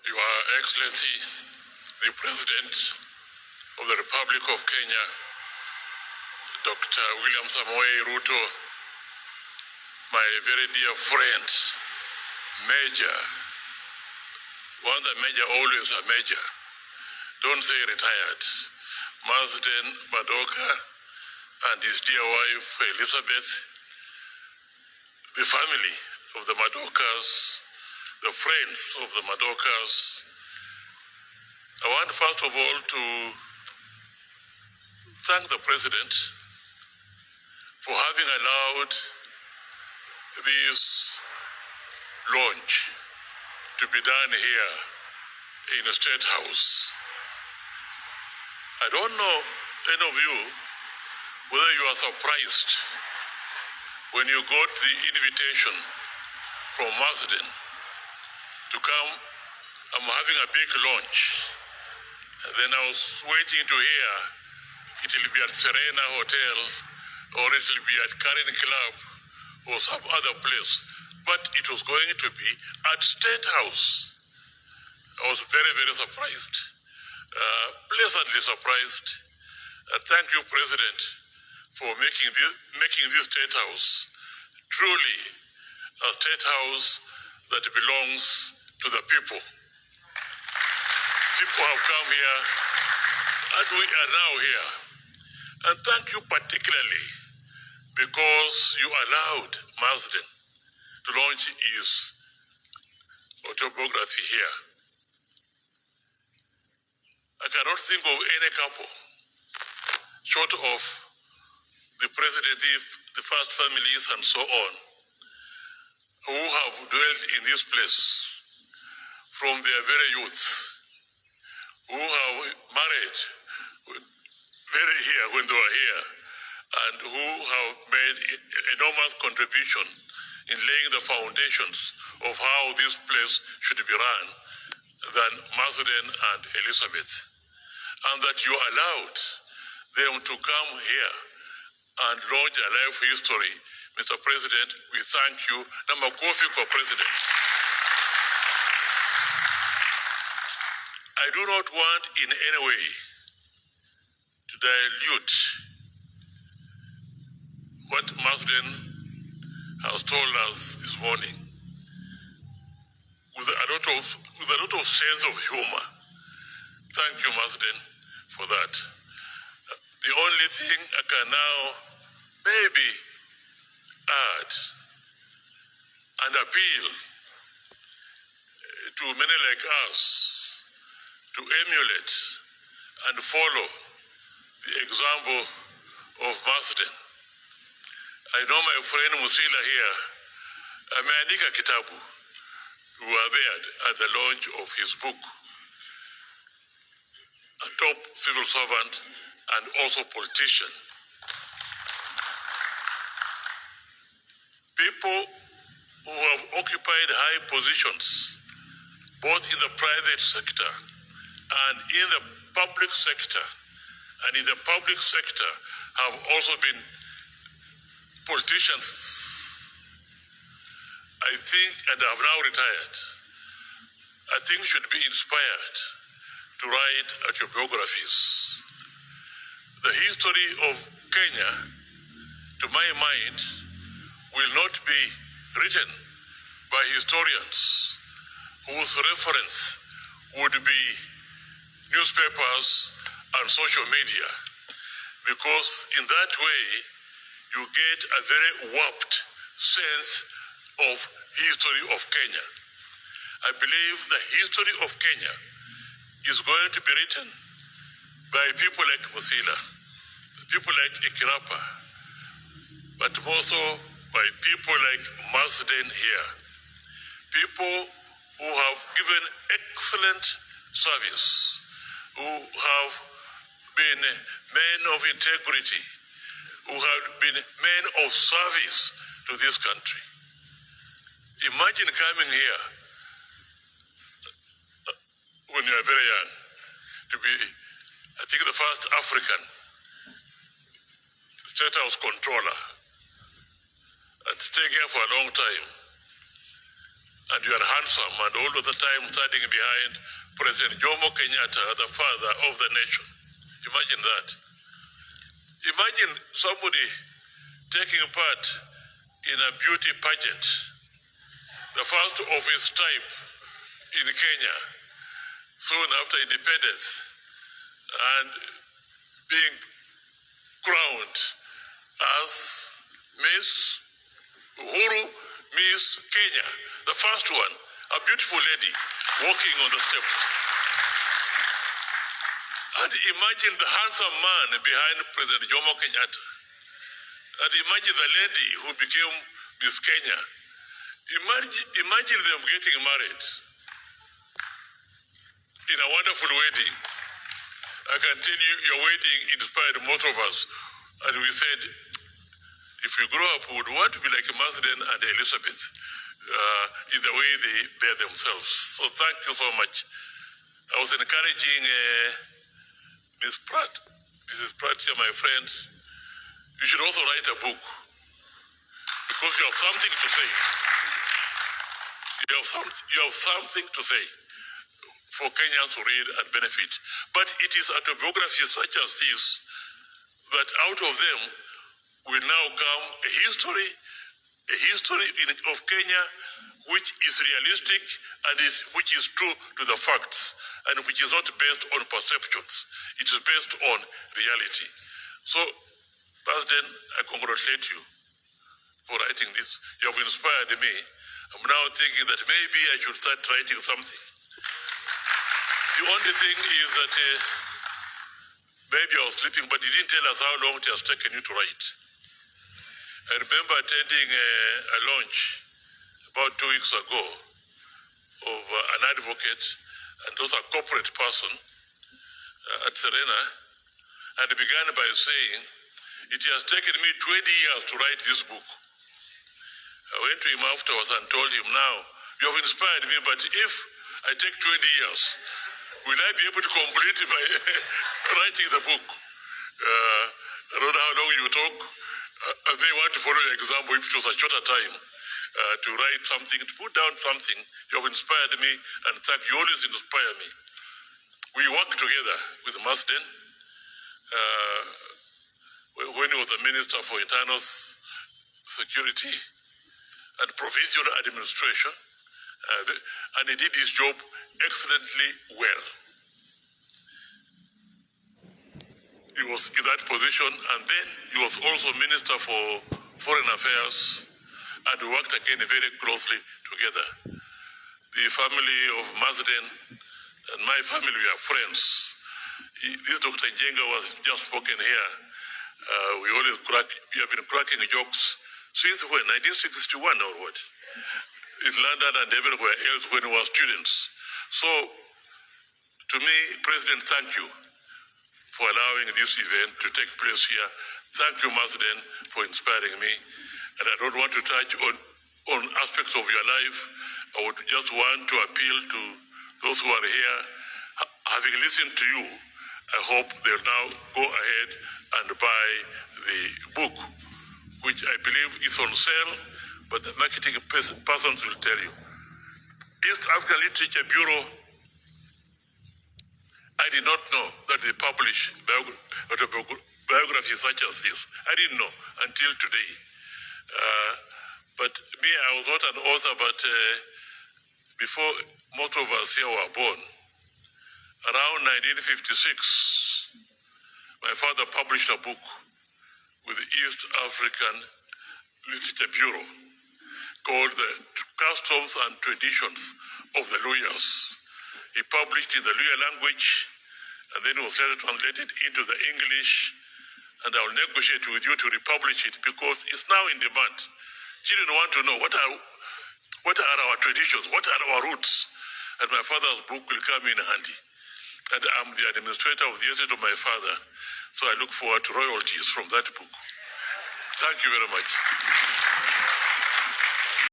Your Excellency, the President of the Republic of Kenya, Dr. William Samoei Ruto, my very dear friend, Major, once a major, always a major, don't say retired, Marsden Madoka and his dear wife, Elizabeth, the family of the Madokas, the friends of the Madokas. I want first of all to thank the President for having allowed this launch to be done here in the State House. I don't know, any of you, whether you are surprised when you got the invitation from Marsden to come. I'm having a big launch. And then I was waiting to hear it will be at Serena Hotel or it will be at Karen Club or some other place. But it was going to be at State House. I was very, very surprised, pleasantly surprised. Thank you, President, for making this State House truly a State House that belongs to the people. People have come here, and we are now here. And thank you particularly because you allowed Marsden to launch his autobiography here. I cannot think of any couple, short of the President, the first families, and so on, who have dwelt in this place from their very youth, who have married very here when they were here, and who have made enormous contribution in laying the foundations of how this place should be run than Marsden and Elizabeth. And that you allowed them to come here and launch a life history. Mr. President, we thank you. Namakofi for President. I do not want in any way to dilute what Marsden has told us this morning with a lot of sense of humor. Thank you, Marsden, for that. The only thing I can now maybe add and appeal to many like us to emulate and follow the example of Marsden. I know my friend Musila here, ameandika kitabu, who were there at the launch of his book, a top civil servant and also politician. People who have occupied high positions, both in the private sector and in the public sector, and in the public sector have also been politicians, I think, and have now retired, I think should be inspired to write autobiographies. The history of Kenya, to my mind, will not be written by historians whose reference would be newspapers and social media, because in that way you get a very warped sense of history of Kenya. I believe the history of Kenya is going to be written by people like Musila, people like Ikirapa, but also by people like Marsden here, people who have given excellent service, who have been men of integrity, who have been men of service to this country. Imagine coming here when you are very young, to be, I think, the first African State House controller, and stay here for a long time. and you are handsome, and all of the time standing behind President Jomo Kenyatta, the father of the nation. Imagine that. Imagine somebody taking part in a beauty pageant, the first of its type in Kenya, soon after independence, and being crowned as Miss Uhuru, Miss Kenya, the first one, a beautiful lady walking on the steps. And imagine the handsome man behind President Jomo Kenyatta. And imagine the lady who became Miss Kenya. Imagine them getting married in a wonderful wedding. I can tell you, your wedding inspired most of us. And we said, if we grow up, we would want to be like Marsden and Elizabeth in the way they bear themselves. So thank you so much. I was encouraging Mrs. Pratt, my friend, you should also write a book because you have something to say. You have something to say for Kenyans to read and benefit. But it is autobiographies such as this that out of them will now come a history of Kenya which is realistic and which is true to the facts and which is not based on perceptions. It is based on reality. So, Marsden, I congratulate you for writing this. You have inspired me. I'm now thinking that maybe I should start writing something. The only thing is that maybe I was sleeping, but you didn't tell us how long it has taken you to write. I remember attending a launch about 2 weeks ago of an advocate and also a corporate person at Serena, and began by saying, it has taken me 20 years to write this book. I went to him afterwards and told him, now, you have inspired me, but if I take 20 years, will I be able to complete my writing the book? I don't know how long you talk. I may want to follow your example if it was a shorter time to write something, to put down something. You have inspired me, and thank you. You always inspire me. We worked together with Marsden when he was the Minister for Internal Security and Provincial Administration, and he did his job excellently well. He was in that position, and then he was also Minister for Foreign Affairs, and we worked again very closely together. The family of Marsden and my family were friends. This Dr. Njenga was just spoken here. We have been cracking jokes since when, 1961 or what? In London and everywhere else when we were students. So, to me, President, thank you for allowing this event to take place here. Thank you, Marsden, for inspiring me. And I don't want to touch on aspects of your life. I would just want to appeal to those who are here. Having listened to you, I hope they'll now go ahead and buy the book, which I believe is on sale, but the marketing persons will tell you. East African Literature Bureau, I did not know that they publish biographies such as this. I didn't know until today. But me, I was not an author, but before most of us here were born, around 1956, my father published a book with the East African Literature Bureau called The Customs and Traditions of the Luyas. He published in the Luya language, and then was later translated into the English, and I'll negotiate with you to republish it because it's now in demand. Children want to know what are our traditions, what are our roots, and my father's book will come in handy. And I'm the administrator of the estate of my father, so I look forward to royalties from that book. Thank you very much.